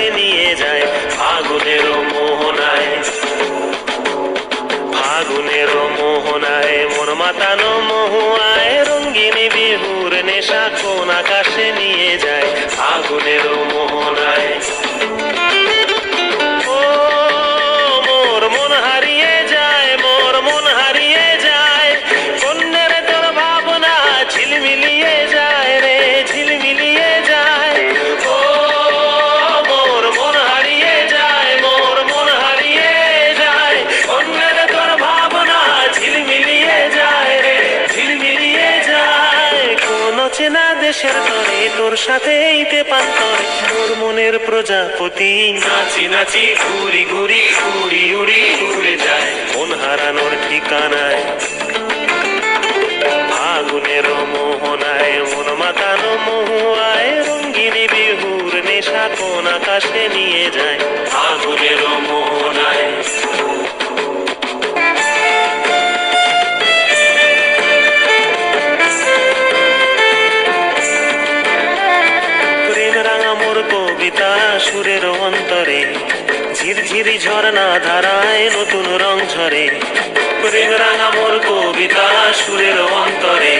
কাছে নিয়ে যায় ফাগুনের মোহনায়। ফাগুনের মোহনায় মন মাতানো মহুয়ায় রঙিন বিহুর নেশা কোন আকাশে নিয়ে যায় ফাগুনের মোহনায়। ও মোর মন হারিয়ে যায়, মোর মন হারিয়ে যায়, কন্যের তোর ভাবনা ঝিলমিলিয়ে যায় রে, ঝিলমিলিয়ে যায়। ও মোর মন হারিয়ে যায়, মোর মন হারিয়ে যায়, কন্যের তোর ভাবনা ঝিলমিলিয়ে যায় রে, ঝিলমিলিয়ে যায়। কোন চেনা দেশের তরে তোর সাথে ইতে পান্তরে তোর মনের প্রজাপতি নাচি নাচি ঘুরি ঘুরি উড়ি উড়ি উড়ে যায় মন হারানোর ঠিকানায়। ফাগুনের মোহনায় মন মাতানো মহুয়ায় রঙিন বিহুর নেশা কোন আকাশে নিয়ে যায় ফাগুনের মোহনায়। প্রেম রাঙা মোর কবিতা সুরের অন্তরে ঝিরঝিরি ঝর্ণা ধারায় নতুন রং ঝরে। প্রেম রাঙা মোর কবিতা সুরের অন্তরে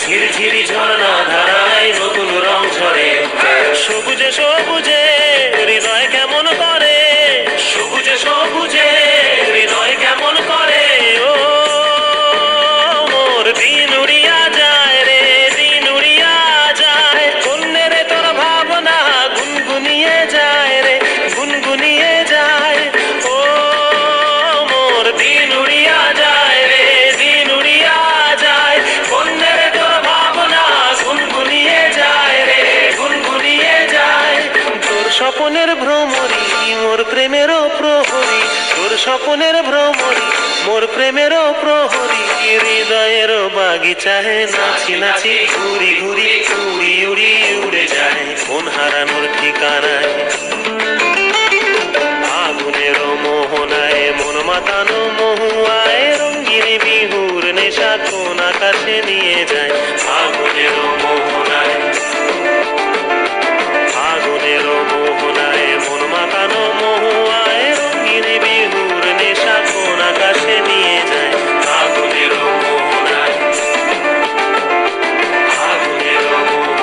ঝিরঝিরি ঝর্ণা ধারায় নতুন রং ঝরে। সবুজে সবুজে হৃদয় কেমন করে, সবুজে সবুজে হৃদয় কেমন করে। ও মোর দিন উড়িয়া যায় রে, দিন উড়িয়া যায়, কন্যের তোর ভাবনা গুনগুনিয়ে যায় রে, গুনগুনিয়ে যায়। ও মোর দিন উড়িয়া যায় রে, দিন উড়িয়া যায়, কন্যের তোর ভাবনা গুনগুনিয়ে যায় রে, গুনগুনিয়ে যায়। তোর স্বপনের ভ্রমরি মোর প্রেমেরও প্রহরী, তোর স্বপনের ভ্রমরি মোর প্রেমেরও প্রহরী, হৃদয়ের বাগিচায় নাচি নাচি ঘুরি ঘুরি উড়ি উড়ি উড়ে যায় মন হারানোর ঠিকানায়। ফাগুনের মোহনায় মন মাতানো মহুয়া